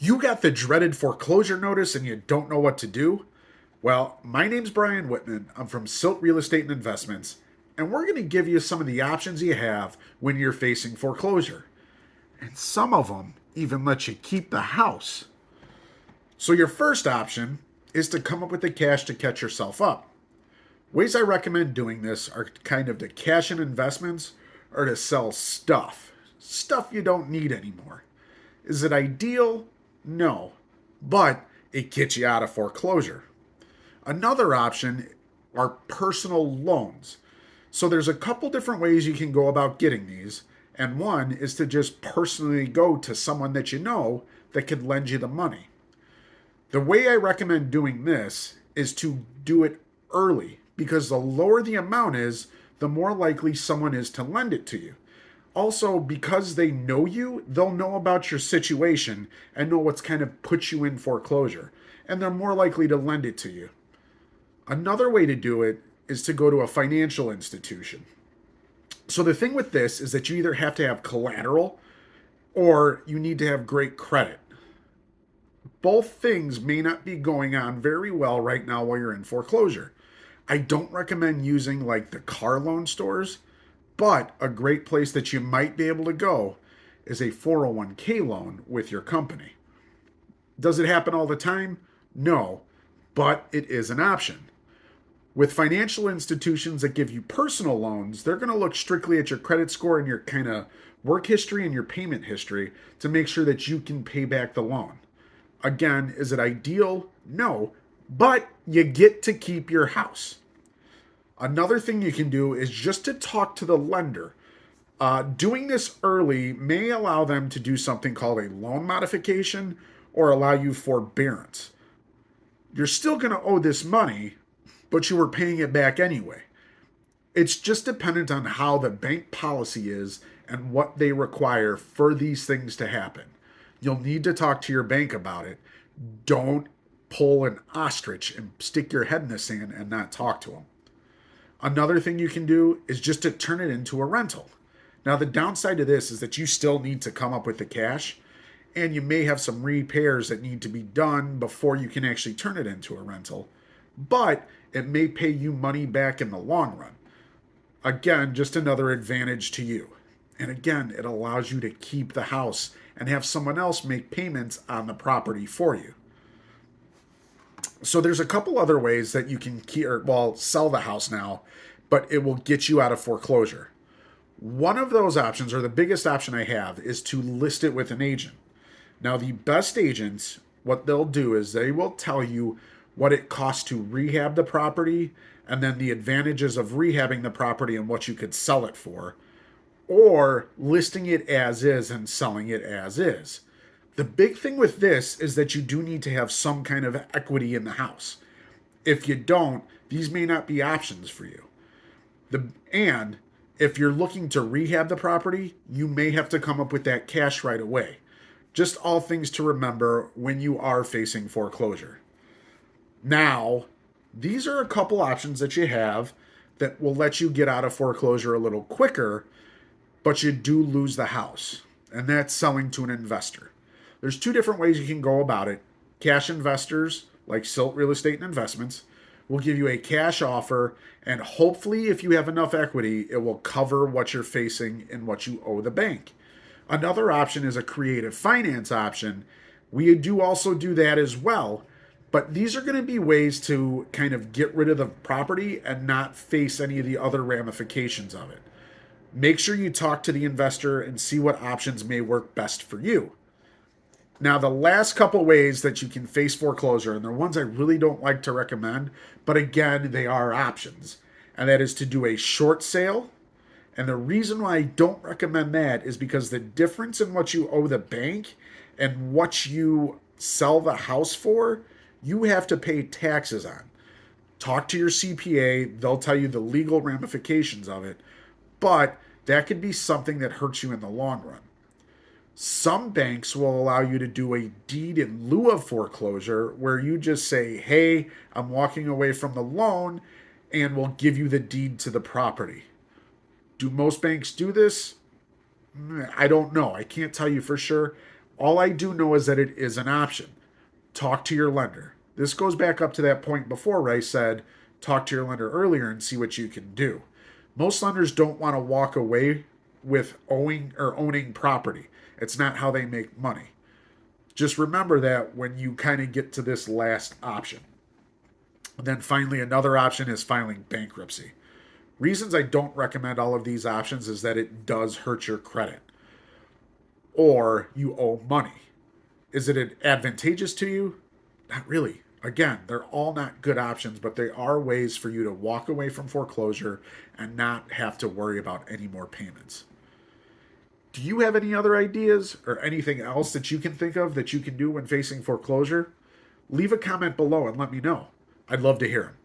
You got the dreaded foreclosure notice and you don't know what to do? Well, my name's Brian Whitman. I'm from Silt Real Estate and Investments, and we're going to give you some of the options you have when you're facing foreclosure. And some of them even let you keep the house. So, your first option is to come up with the cash to catch yourself up. Ways I recommend doing this are kind of to cash in investments or to sell stuff you don't need anymore. Is it ideal? No, but it gets you out of foreclosure. Another option are personal loans. So there's a couple different ways you can go about getting these, and one is to just personally go to someone that you know that could lend you the money. The way I recommend doing this is to do it early because the lower the amount is, the more likely someone is to lend it to you. Also, because they know you, they'll know about your situation and know what's kind of put you in foreclosure, and they're more likely to lend it to you. Another way to do it is to go to a financial institution. So, the thing with this is that you either have to have collateral or you need to have great credit. Both things may not be going on very well right now while you're in foreclosure. I don't recommend using like the car loan stores, but a great place that you might be able to go is a 401k loan with your company. Does it happen all the time? No, but it is an option. With financial institutions that give you personal loans, they're going to look strictly at your credit score and your kind of work history and your payment history to make sure that you can pay back the loan. Again, is it ideal? No, but you get to keep your house. Another thing you can do is just to talk to the lender. Doing this early may allow them to do something called a loan modification or allow you forbearance. You're still going to owe this money, but you were paying it back anyway. It's just dependent on how the bank policy is and what they require for these things to happen. You'll need to talk to your bank about it. Don't pull an ostrich and stick your head in the sand and not talk to them. Another thing you can do is just to turn it into a rental. Now, the downside to this is that you still need to come up with the cash, and you may have some repairs that need to be done before you can actually turn it into a rental, but it may pay you money back in the long run. Again, just another advantage to you. And again, it allows you to keep the house and have someone else make payments on the property for you. So there's a couple other ways that you can sell the house now, but it will get you out of foreclosure. One of those options, or the biggest option I have, is to list it with an agent. Now, the best agents, what they'll do is they will tell you what it costs to rehab the property and then the advantages of rehabbing the property and what you could sell it for, or listing it as is and selling it as is. The big thing with this is that you do need to have some kind of equity in the house. If you don't, these may not be options for you. And if you're looking to rehab the property, you may have to come up with that cash right away. Just all things to remember when you are facing foreclosure. Now, these are a couple options that you have that will let you get out of foreclosure a little quicker, but you do lose the house, and that's selling to an investor. There's two different ways you can go about it. Cash investors, like Silt Real Estate and Investments, will give you a cash offer, and hopefully, if you have enough equity, it will cover what you're facing and what you owe the bank. Another option is a creative finance option. We do also do that as well, but these are going to be ways to kind of get rid of the property and not face any of the other ramifications of it. Make sure you talk to the investor and see what options may work best for you. Now, the last couple ways that you can face foreclosure, and they're ones I really don't like to recommend, but again, they are options, and that is to do a short sale. And the reason why I don't recommend that is because the difference in what you owe the bank and what you sell the house for, you have to pay taxes on. Talk to your CPA, they'll tell you the legal ramifications of it, but that could be something that hurts you in the long run. Some banks will allow you to do a deed in lieu of foreclosure where you just say, hey, I'm walking away from the loan, and will give you the deed to the property. Do most banks do this? I don't know. I can't tell you for sure. All I do know is that it is an option. Talk to your lender. This goes back up to that point before where I said talk to your lender earlier and see what you can do. Most lenders don't want to walk away with owning property. It's not how they make money. Just remember that when you kind of get to this last option. And then finally, another option is filing bankruptcy. Reasons I don't recommend all of these options is that it does hurt your credit or you owe money. Is it advantageous to you? Not really. Again, they're all not good options, but they are ways for you to walk away from foreclosure and not have to worry about any more payments. Do you have any other ideas or anything else that you can think of that you can do when facing foreclosure? Leave a comment below and let me know. I'd love to hear them.